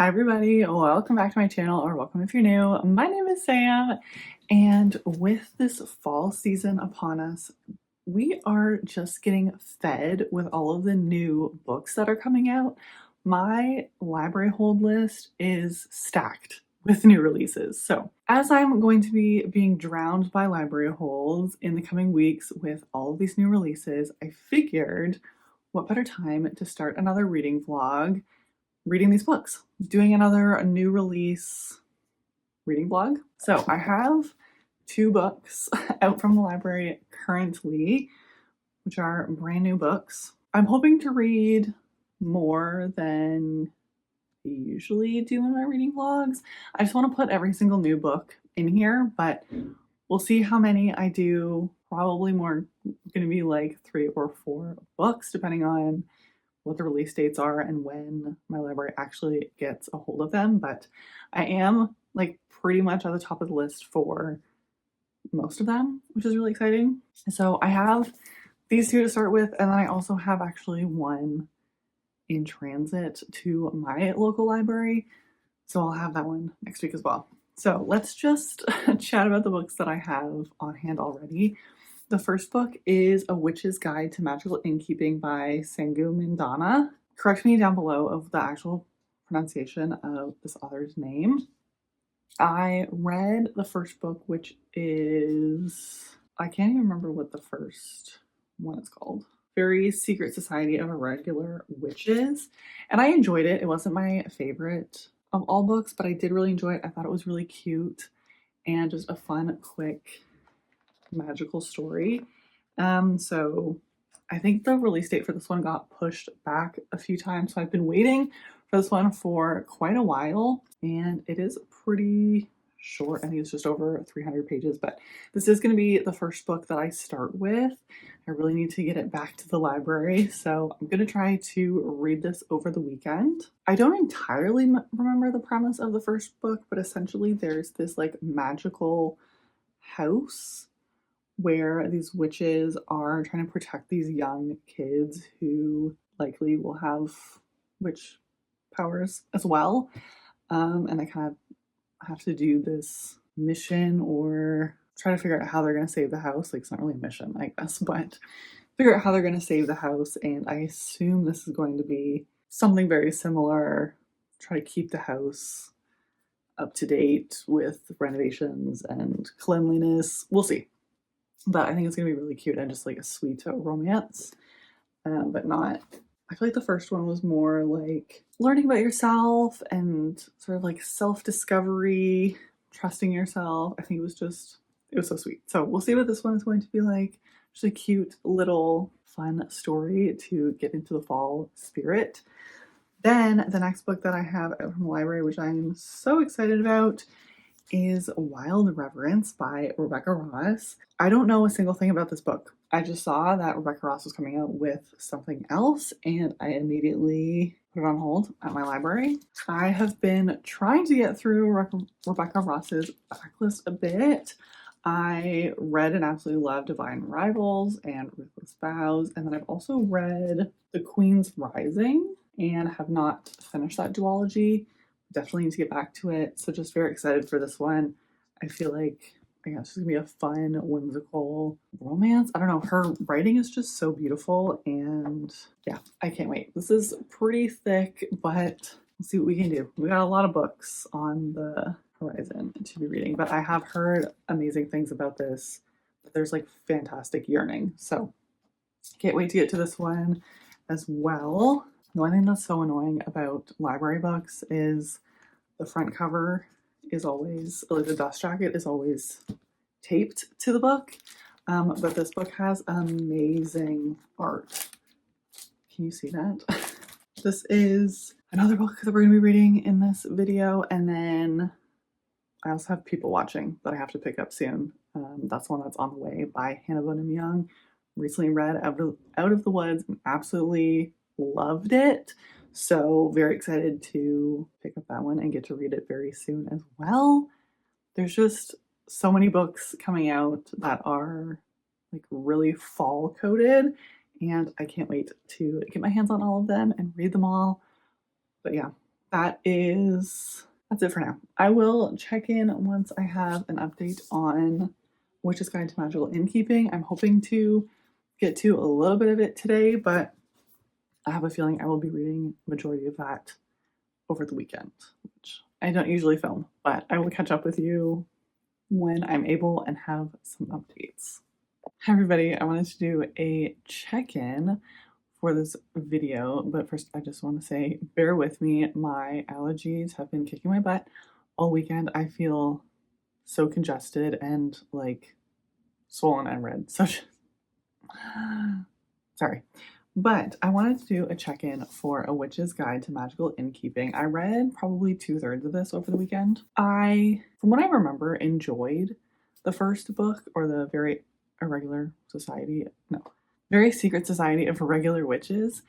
Hi everybody, welcome back to my channel, or welcome if you're new. My name is Sam, and with this fall season upon us, we are just getting fed with all of the new books that are coming out. My library hold list is stacked with new releases. So as I'm going to be being drowned by library holds in the coming weeks with all of these new releases, I figured what better time to start another reading vlog reading these books, doing another new release reading vlog. So I have two books out from the library currently, which are brand new books. I'm hoping to read more than I usually do in my reading vlogs. I just want to put every single new book in here, but we'll see how many I do. Probably more going to be like 3 or 4 books, depending on what the release dates are and when my library actually gets a hold of them. But I am like pretty much at the top of the list for most of them, which is really exciting. So I have these two to start with, and then I also have actually one in transit to my local library. So I'll have that one next week as well. So let's just chat about the books that I have on hand already. The first book is A Witch's Guide to Magical Innkeeping by Sangu Mindana. Correct me down below of the actual pronunciation of this author's name. I read the first book, which is, I can't even remember what the first one is called. Very Secret Society of Irregular Witches. And I enjoyed it. It wasn't my favorite of all books, but I did really enjoy it. I thought it was really cute and just a fun, quick magical story. So I think the release date for this one got pushed back a few times. So I've been waiting for this one for quite a while, and it is pretty short. I think it's just over 300 pages, but this is going to be the first book that I start with. I really need to get it back to the library, so I'm going to try to read this over the weekend. I don't entirely remember the premise of the first book, but essentially there's this like magical house where these witches are trying to protect these young kids who likely will have witch powers as well. And they kind of have to do this mission or try to figure out how they're going to save the house. Like, it's not really a mission, I guess, but figure out how they're going to save the house. And I assume this is going to be something very similar. Try to keep the house up to date with renovations and cleanliness. We'll see. But I think it's going to be really cute and just like a sweet romance, but not, I feel like the first one was more like learning about yourself and sort of like self-discovery, trusting yourself. I think it was so sweet. So we'll see what this one is going to be like. Just a cute little fun story to get into the fall spirit. Then the next book that I have out from the library, which I'm so excited about, is Wild Reverence by Rebecca Ross. I don't know a single thing about this book. I just saw that Rebecca Ross was coming out with something else, and I immediately put it on hold at my library. I have been trying to get through Rebecca Ross's backlist a bit. I read and absolutely loved Divine Rivals and Ruthless Vows, and then I've also read The Queen's Rising and have not finished that duology. Definitely need to get back to it. So just very excited for this one. I feel like, I guess it's gonna be a fun, whimsical romance. I don't know, her writing is just so beautiful, and yeah, I can't wait. This is pretty thick, but we'll see what we can do. We got a lot of books on the horizon to be reading, but I have heard amazing things about this. There's like fantastic yearning. So can't wait to get to this one as well. The one thing that's so annoying about library books is the front cover is always, like the dust jacket is always taped to the book. But this book has amazing art. Can you see that? This is another book that we're going to be reading in this video. And then I also have People Watching that I have to pick up soon. That's one that's on the way by Hannah Bonham Young. Recently read Out of the Woods and absolutely loved it. So very excited to pick up that one and get to read it very soon as well. There's just so many books coming out that are like really fall coded, and I can't wait to get my hands on all of them and read them all. But yeah, that's it for now. I will check in once I have an update on Witch's Guide to Magical Innkeeping. I'm hoping to get to a little bit of it today, but I have a feeling I will be reading majority of that over the weekend, which I don't usually film, but I will catch up with you when I'm able and have some updates. Hi everybody, I wanted to do a check-in for this video, but first I just want to say bear with me. My allergies have been kicking my butt all weekend. I feel so congested and like swollen and red. So sorry. But I wanted to do a check-in for A Witch's Guide to Magical Innkeeping. I read probably 2/3 of this over the weekend. From what I remember, enjoyed the first book, or the Very Secret Society of Irregular Witches.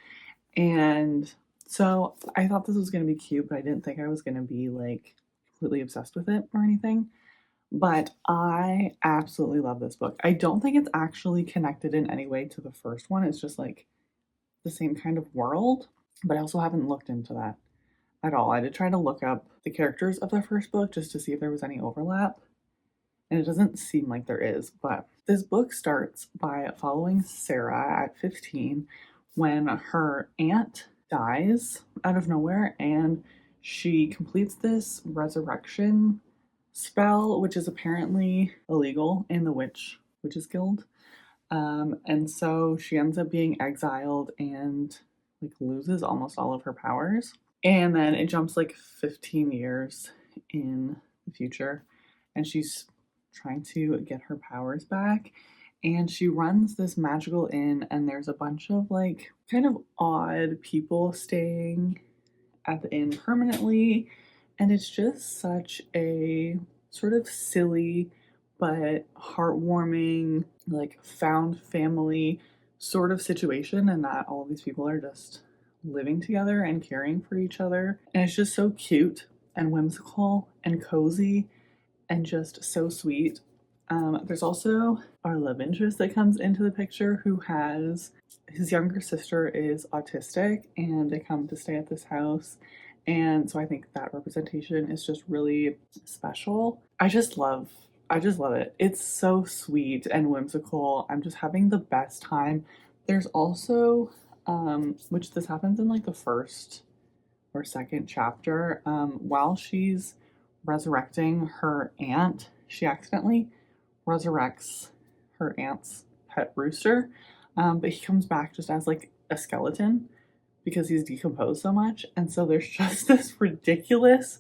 And so I thought this was going to be cute, but I didn't think I was going to be like completely obsessed with it or anything. But I absolutely love this book. I don't think it's actually connected in any way to the first one. It's just like the same kind of world, but I also haven't looked into that at all. I did try to look up the characters of the first book just to see if there was any overlap, and it doesn't seem like there is. But this book starts by following Sarah at 15 when her aunt dies out of nowhere, and she completes this resurrection spell, which is apparently illegal in the Witches Guild. And so she ends up being exiled and like loses almost all of her powers. And then it jumps like 15 years in the future, and she's trying to get her powers back. And she runs this magical inn, and there's a bunch of like kind of odd people staying at the inn permanently. And it's just such a sort of silly but heartwarming, like found family sort of situation, and that all these people are just living together and caring for each other. And it's just so cute and whimsical and cozy and just so sweet. There's also our love interest that comes into the picture, who has his younger sister is autistic, and they come to stay at this house. And so I think that representation is just really special. I just love it. It's so sweet and whimsical. I'm just having the best time. There's also, which this happens in like the first or second chapter, while she's resurrecting her aunt, she accidentally resurrects her aunt's pet rooster, but he comes back just as like a skeleton because he's decomposed so much. And so there's just this ridiculous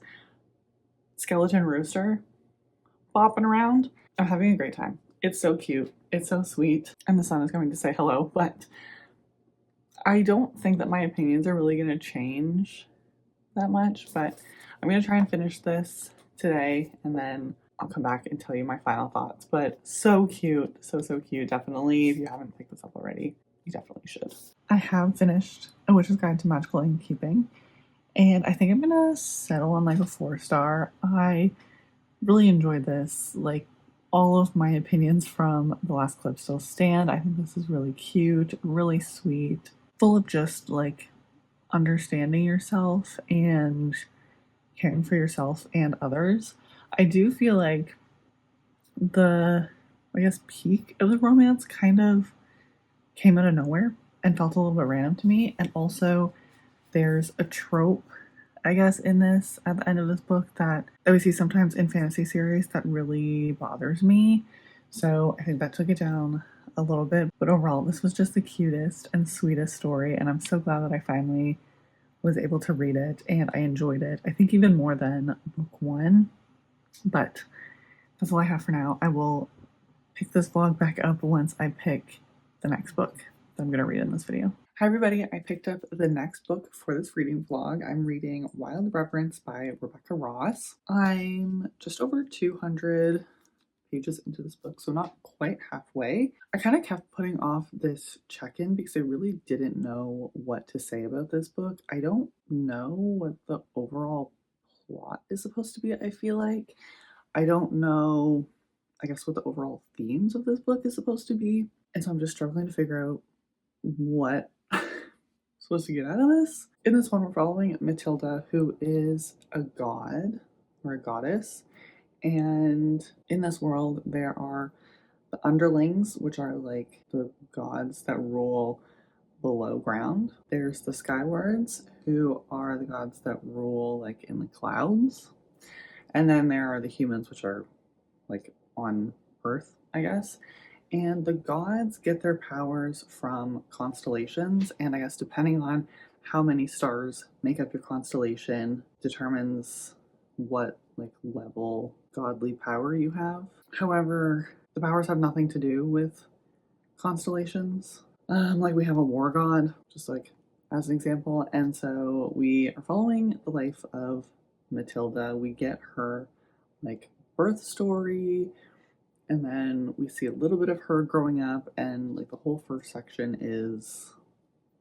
skeleton rooster bopping around. I'm having a great time. It's so cute. It's so sweet. And the sun is going to say hello, but I don't think that my opinions are really going to change that much, but I'm going to try and finish this today, and then I'll come back and tell you my final thoughts. But so cute. So cute. Definitely, if you haven't picked this up already, you definitely should. I have finished A Witch's Guide to Magical Innkeeping, and I think I'm gonna settle on like a 4-star. I really enjoyed this. Like, all of my opinions from the last clip still stand. I think this is really cute, really sweet, full of just like understanding yourself and caring for yourself and others. I do feel like the, I guess, peak of the romance kind of came out of nowhere and felt a little bit random to me. And also, there's a trope, I guess, in this at the end of this book that we see sometimes in fantasy series that really bothers me. So I think that took it down a little bit. But overall, this was just the cutest and sweetest story, and I'm so glad that I finally was able to read it and I enjoyed it. I think even more than book 1. But that's all I have for now. I will pick this vlog back up once I pick the next book that I'm going to read in this video. Hi everybody, I picked up the next book for this reading vlog. I'm reading Wild Reverence by Rebecca Ross. I'm just over 200 pages into this book, so not quite halfway. I kind of kept putting off this check-in because I really didn't know what to say about this book. I don't know what the overall plot is supposed to be, I feel like. I don't know, I guess, what the overall themes of this book is supposed to be. And so I'm just struggling to figure out what supposed to get out of this. In this one, we're following Matilda, who is a god or a goddess. And in this world, there are the underlings, which are like the gods that rule below ground. There's the skywards, who are the gods that rule like in the clouds. And then there are the humans, which are like on Earth, I guess. And the gods get their powers from constellations, and I guess depending on how many stars make up your constellation determines what like level godly power you have. However, the powers have nothing to do with constellations. Like we have a war god, just like as an example, and so we are following the life of Matilda. We get her like birth story, and then we see a little bit of her growing up, and like the whole first section is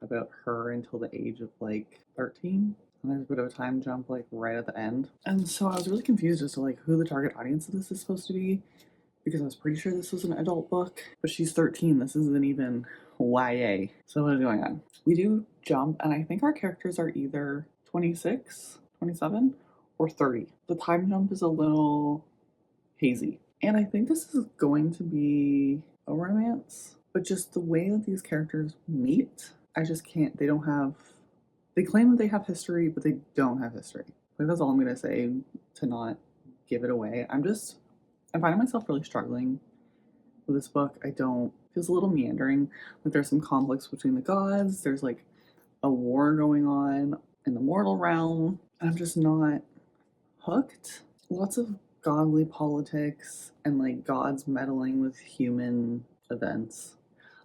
about her until the age of like 13. And there's a bit of a time jump like right at the end. And so I was really confused as to like who the target audience of this is supposed to be, because I was pretty sure this was an adult book, but she's 13. This isn't even YA. So what is going on? We do jump, and I think our characters are either 26, 27, or 30. The time jump is a little hazy. And I think this is going to be a romance, but just the way that these characters meet, I just can't. They don't have. They claim that they have history, but they don't have history. Like that's all I'm gonna say to not give it away. I'm finding myself really struggling with this book. It feels a little meandering. Like there's some conflicts between the gods. There's like a war going on in the mortal realm, and I'm just not hooked. Lots of godly politics and like gods meddling with human events.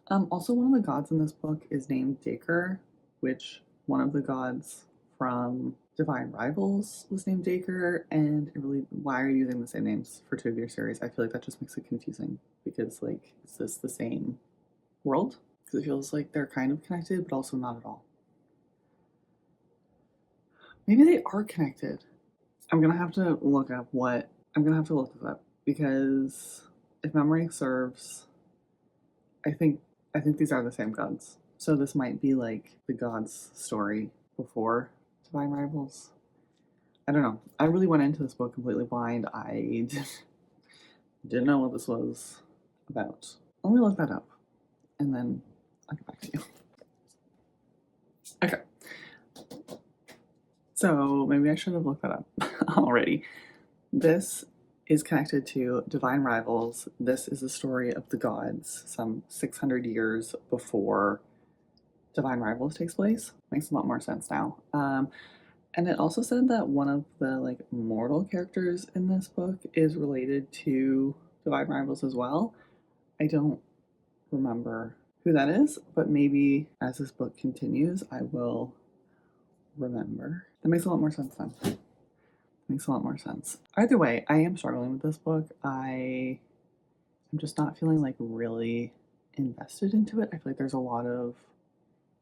Also, one of the gods in this book is named Dacre, which one of the gods from Divine Rivals was named Dacre, and why are you using the same names for two of your series? I feel like that just makes it confusing, because like, is this the same world? Because it feels like they're kind of connected, but also not at all. Maybe they are connected. I'm gonna have to look this up, because if memory serves, I think these are the same gods. So this might be like the gods story before Divine Rivals. I don't know. I really went into this book completely blind. I didn't know what this was about. Let me look that up, and then I'll get back to you. Okay. So maybe I should have looked that up already. This is connected to Divine Rivals. This is the story of the gods some 600 years before Divine Rivals takes place. Makes a lot more sense now. And it also said that one of the like mortal characters in this book is related to Divine Rivals as well. I don't remember who that is, but maybe as this book continues, I will remember. That makes a lot more sense then. Makes a lot more sense. Either way, I am struggling with this book. I'm just not feeling like really invested into it. I feel like there's a lot of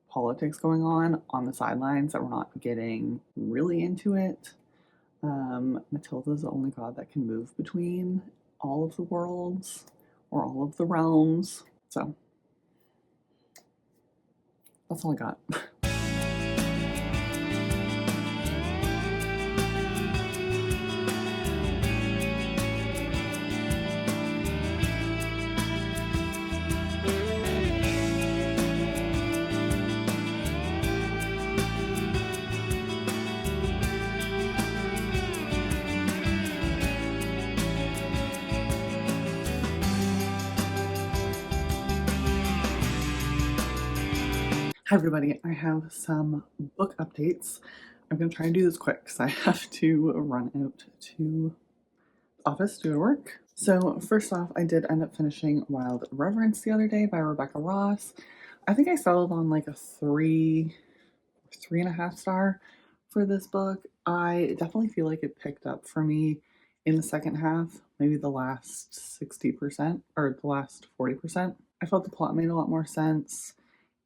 politics going on the sidelines that we're not getting really into it. Matilda's the only god that can move between all of the worlds or all of the realms. So that's all I got. Hi everybody, I have some book updates. I'm going to try and do this quick because I have to run out to the office to go to work. So first off, I did end up finishing Wild Reverence the other day by Rebecca Ross. I think I settled on like a 3.5 star for this book. I definitely feel like it picked up for me in the second half, maybe the last 60% or the last 40%. I felt the plot made a lot more sense,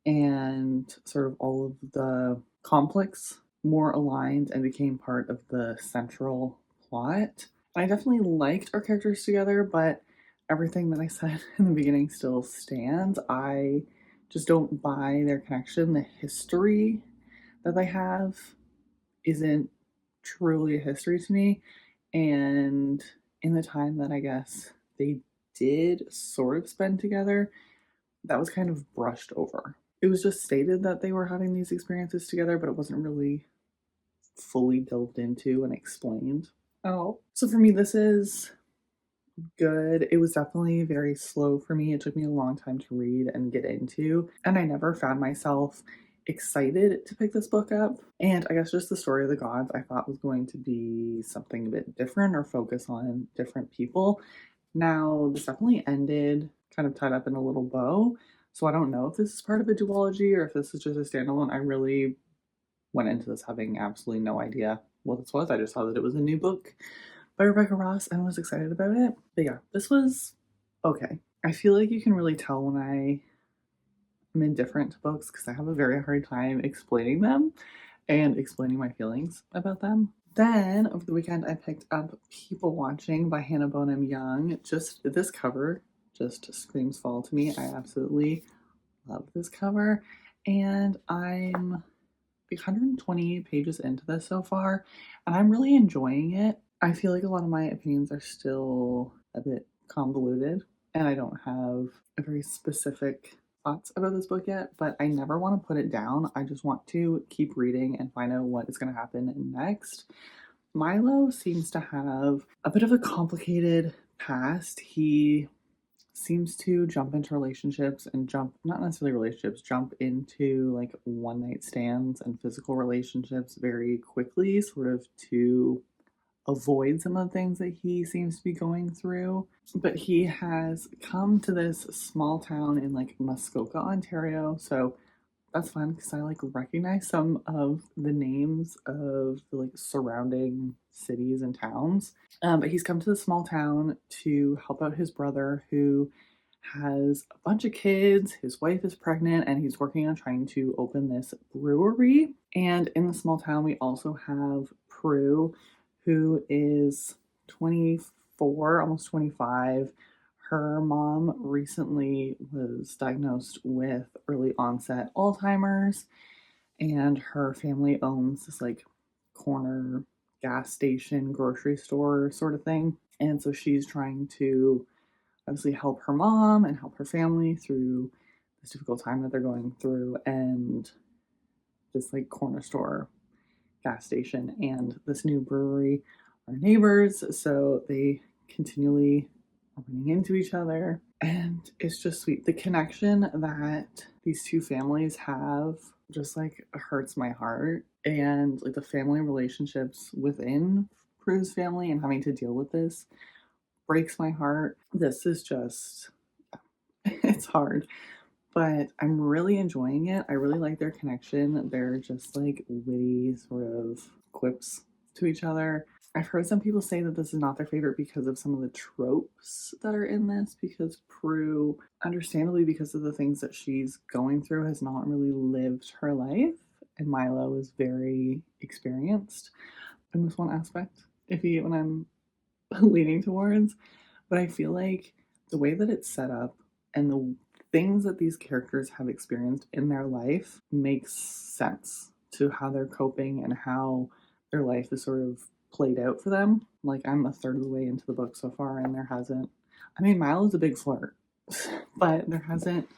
and sort of all of the conflicts more aligned and became part of the central plot. I definitely liked our characters together, but everything that I said in the beginning still stands. I just don't buy their connection. The history that they have isn't truly a history to me. And in the time that I guess they did sort of spend together, that was kind of brushed over. It was just stated that they were having these experiences together, but it wasn't really fully delved into and explained at all. So for me, this is good. It was definitely very slow for me. It took me a long time to read and get into, and I never found myself excited to pick this book up. And I guess just the story of the gods I thought was going to be something a bit different or focus on different people. Now, this definitely ended kind of tied up in a little bow. So I don't know if this is part of a duology or if this is just a standalone. I really went into this having absolutely no idea what this was. I just saw that it was a new book by Rebecca Ross and was excited about it. But yeah, this was okay. I feel like you can really tell when I am indifferent to books because I have a very hard time explaining them and explaining my feelings about them. Then over the weekend, I picked up People Watching by Hannah Bonham Young. Just this cover just screams fall to me. I absolutely love this cover. And I'm 120 pages into this so far, and I'm really enjoying it. I feel like a lot of my opinions are still a bit convoluted, and I don't have a very specific thoughts about this book yet, but I never want to put it down. I just want to keep reading and find out what is going to happen next. Milo seems to have a bit of a complicated past. He seems to jump into relationships and jump, not necessarily relationships, jump into like one night stands and physical relationships very quickly, sort of to avoid some of the things that he seems to be going through. But he has come to this small town in like Muskoka, Ontario. So that's fun because I like recognize some of the names of the like surrounding cities and towns. But he's come to the small town to help out his brother who has a bunch of kids. His wife is pregnant and he's working on trying to open this brewery. And in the small town, we also have Prue, who is 24, almost 25. Her mom recently was diagnosed with early onset Alzheimer's, and her family owns this like corner gas station, grocery store sort of thing. And so she's trying to obviously help her mom and help her family through this difficult time that they're going through. And this like corner store, gas station, and this new brewery are neighbors. So they continually are running into each other. And it's just sweet. The connection that these two families have just like hurts my heart. And like the family relationships within Prue's family and having to deal with this breaks my heart. This is just, it's hard, but I'm really enjoying it. I really like their connection. They're just like witty sort of quips to each other. I've heard some people say that this is not their favorite because of some of the tropes that are in this, because Prue, understandably, because of the things that she's going through, has not really lived her life, and Milo is very experienced in this one aspect, if you get what I'm leaning towards. But I feel like the way that it's set up and the things that these characters have experienced in their life makes sense to how they're coping and how their life is sort of played out for them. Like I'm a third of the way into the book so far, and there hasn't. I mean, Milo's a big flirt, but there hasn't,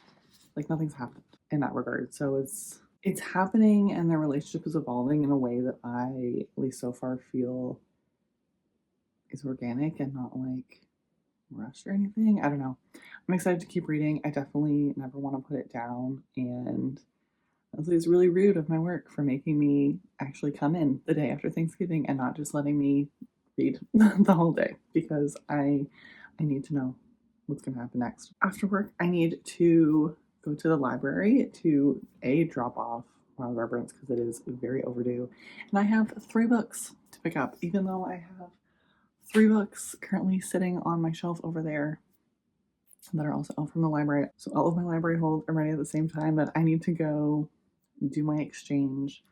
like, nothing's happened in that regard. So it's happening, and their relationship is evolving in a way that I, at least so far, feel is organic and not like rushed or anything. I don't know. I'm excited to keep reading. I definitely never want to put it down, and honestly, it's really rude of my work for making me actually come in the day after Thanksgiving and not just letting me read the whole day, because I need to know what's going to happen next. After work, I need to go to the library to drop off Wild Reverence because it is very overdue. And I have 3 books to pick up, even though I have 3 books currently sitting on my shelf over there that are also out from the library. So all of my library holds are ready at the same time, but I need to go do my exchange.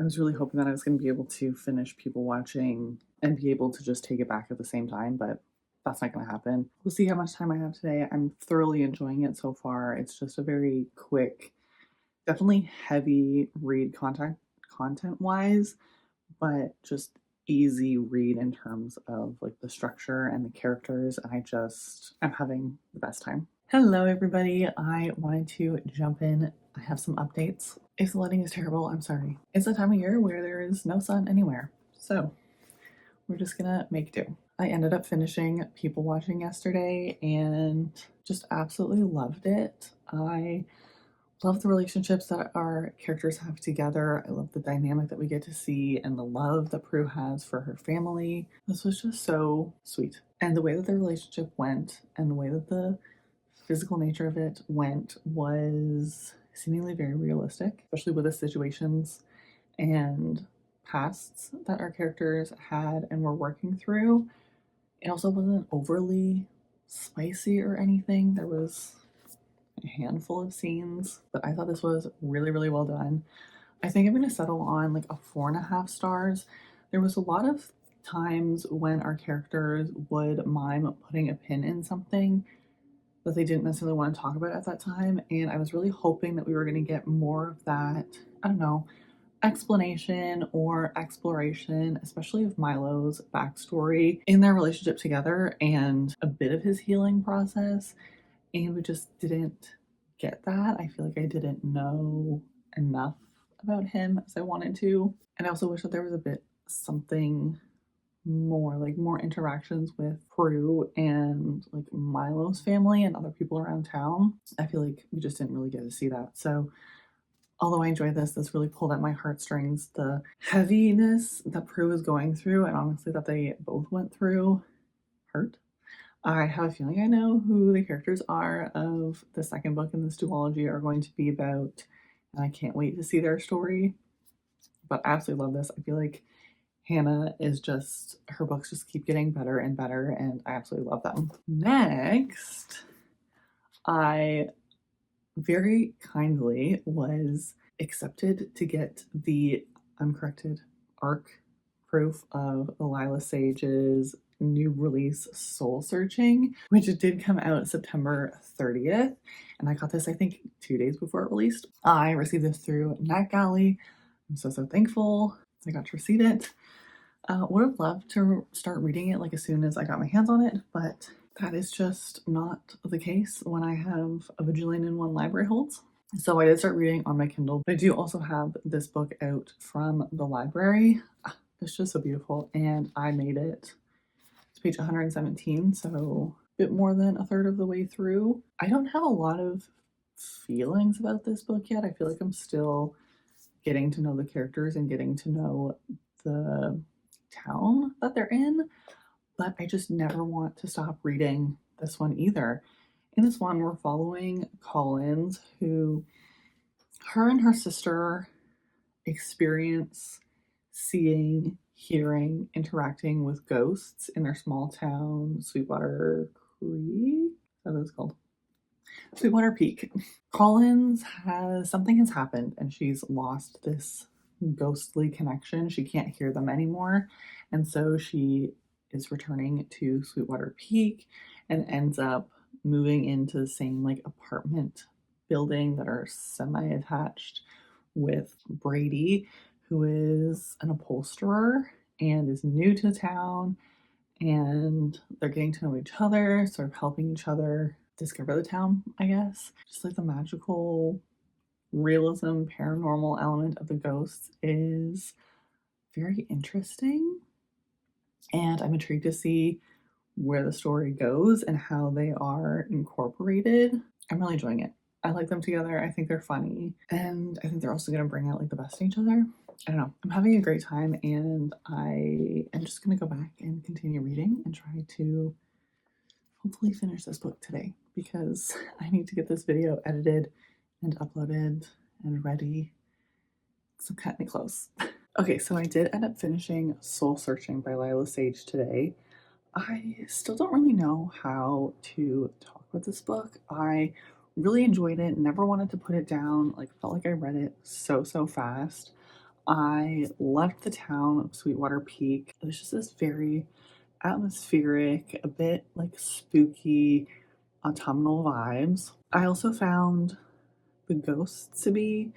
I was really hoping that I was going to be able to finish People Watching and be able to just take it back at the same time, but that's not going to happen. We'll see how much time I have today. I'm thoroughly enjoying it so far. It's just a very quick, definitely heavy read content wise, but just easy read in terms of like the structure and the characters. And I'm having the best time. Hello, everybody. I wanted to jump in. I have some updates. If the lighting is terrible, I'm sorry. It's the time of year where there is no sun anywhere. So we're just gonna make do. I ended up finishing People Watching yesterday and just absolutely loved it. I love the relationships that our characters have together. I love the dynamic that we get to see and the love that Prue has for her family. This was just so sweet. And the way that the relationship went and the way that the physical nature of it went was seemingly very realistic, especially with the situations and pasts that our characters had and were working through. It also wasn't overly spicy or anything. There was a handful of scenes, but I thought this was really, really well done. I think I'm going to settle on like a 4.5 stars. There was a lot of times when our characters would mime putting a pin in something that they didn't necessarily want to talk about at that time, and I was really hoping that we were going to get more of that, I don't know, explanation or exploration, especially of Milo's backstory in their relationship together and a bit of his healing process. And we just didn't get that. I feel like I didn't know enough about him as I wanted to. And I also wish that there was a bit something more, like more interactions with Prue and like Milo's family and other people around town. I feel like we just didn't really get to see that. So although I enjoyed this really pulled at my heartstrings. The heaviness that Prue is going through, and honestly that they both went through, hurt. I have a feeling I know who the characters are of the second book in this duology are going to be about, and I can't wait to see their story. But I absolutely love this. I feel like Hannah is just, her books just keep getting better and better, and I absolutely love them. Next, I very kindly was accepted to get the uncorrected ARC proof of Lila Sage's new release Soul Searching, which did come out September 30th. And I got this, I think, 2 days before it released. I received this through NetGalley. I'm so thankful I got to receive it. Would have loved to start reading it like as soon as I got my hands on it, but that is just not the case when I have a bajillion and one library holds. So I did start reading on my Kindle, but I do also have this book out from the library. It's just so beautiful, and I made it to page 117, so a bit more than a third of the way through. I don't have a lot of feelings about this book yet. I feel like I'm still getting to know the characters and getting to know the town that they're in, but I just never want to stop reading this one either. In this one, we're following Collins, who her and her sister experience seeing, hearing, interacting with ghosts in their small town, Sweetwater Creek. Is that what it's called? Sweetwater Peak. Collins something has happened and she's lost this ghostly connection. She can't hear them anymore. And so she is returning to Sweetwater Peak and ends up moving into the same like apartment building that are semi-attached with Brady, who is an upholsterer and is new to town, and they're getting to know each other, sort of helping each other discover the town, I guess. Just like the magical realism, paranormal element of the ghosts is very interesting. And I'm intrigued to see where the story goes and how they are incorporated. I'm really enjoying it. I like them together. I think they're funny. And I think they're also going to bring out like the best in each other. I don't know. I'm having a great time, and I am just going to go back and continue reading and try to hopefully finish this book today, because I need to get this video edited and uploaded and ready. So I'm cutting it close. Okay, so I did end up finishing Soul Searching by Lila Sage today. I still don't really know how to talk about this book. I really enjoyed it, never wanted to put it down, like felt like I read it so fast. I loved the town of Sweetwater Peak. It was just this very atmospheric, a bit like spooky, autumnal vibes. I also found the ghosts to be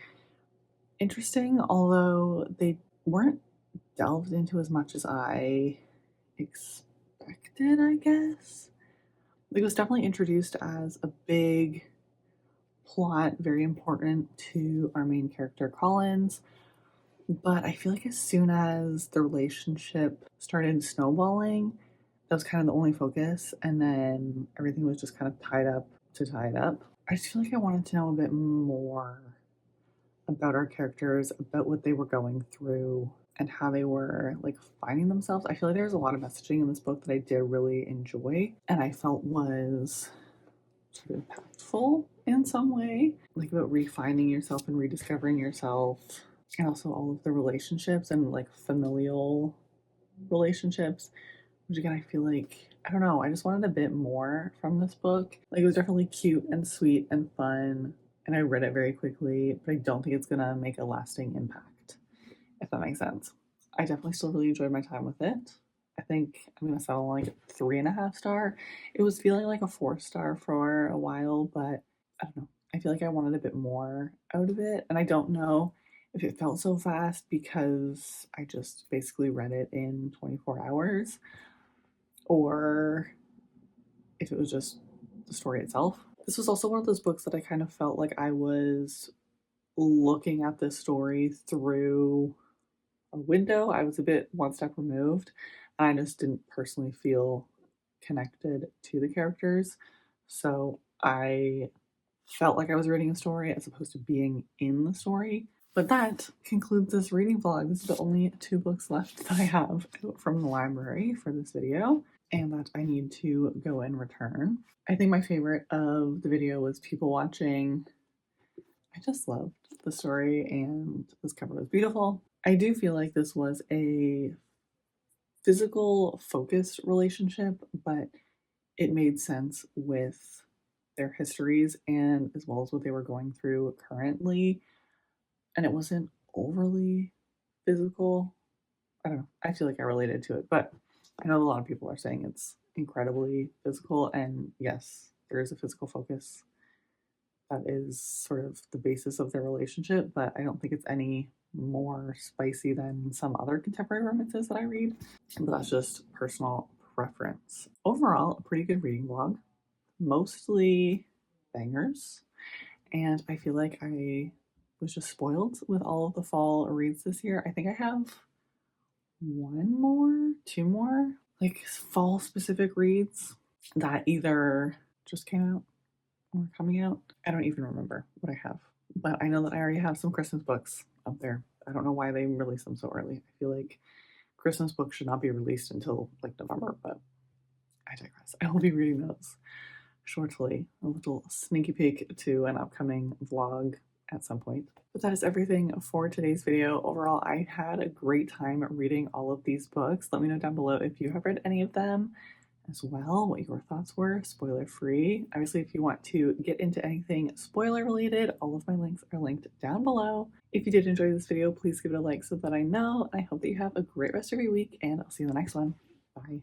interesting, although they weren't delved into as much as I expected, I guess. Like, it was definitely introduced as a big plot, very important to our main character, Collins. But I feel like as soon as the relationship started snowballing, that was kind of the only focus. And then everything was just kind of tied up to tie it up. I just feel like I wanted to know a bit more about our characters, about what they were going through, and how they were like finding themselves. I feel like there's a lot of messaging in this book that I did really enjoy and I felt was sort of impactful in some way, like about refining yourself and rediscovering yourself, and also all of the relationships and like familial relationships, which again, I feel like, I don't know, I just wanted a bit more from this book. Like, it was definitely cute and sweet and fun, and I read it very quickly, but I don't think it's gonna make a lasting impact, if that makes sense. I definitely still really enjoyed my time with it. I think I'm gonna settle on like a 3.5 star. It was feeling like a 4 star for a while, but I don't know. I feel like I wanted a bit more out of it, and I don't know if it felt so fast because I just basically read it in 24 hours or if it was just the story itself. This was also one of those books that I kind of felt like I was looking at this story through a window. I was a bit one step removed. I just didn't personally feel connected to the characters. So I felt like I was reading a story as opposed to being in the story. But that concludes this reading vlog. This is the only 2 books left that I have from the library for this video and that I need to go and return. I think my favorite of the video was people watching. I just loved the story and this cover was beautiful. I do feel like this was a physical focused relationship, but it made sense with their histories and as well as what they were going through currently. And it wasn't overly physical. I don't know. I feel like I related to it, but I know a lot of people are saying it's incredibly physical. And yes, there is a physical focus that is sort of the basis of their relationship, but I don't think it's any more spicy than some other contemporary romances that I read. But that's just personal preference. Overall, a pretty good reading vlog, mostly bangers. And I feel like I was just spoiled with all of the fall reads this year. I think I have 2 more like fall specific reads that either just came out or coming out. I don't even remember what I have, but I know that I already have some Christmas books up there. I don't know why they release them so early. I feel like Christmas books should not be released until like November, but I digress. I will be reading those shortly. A little sneaky peek to an upcoming vlog at some point. But that is everything for today's video. Overall, I had a great time reading all of these books. Let me know down below if you have read any of them as well, what your thoughts were, spoiler free. Obviously, if you want to get into anything spoiler related, all of my links are linked down below. If you did enjoy this video, please give it a like so that I know. I hope that you have a great rest of your week, and I'll see you in the next one. Bye.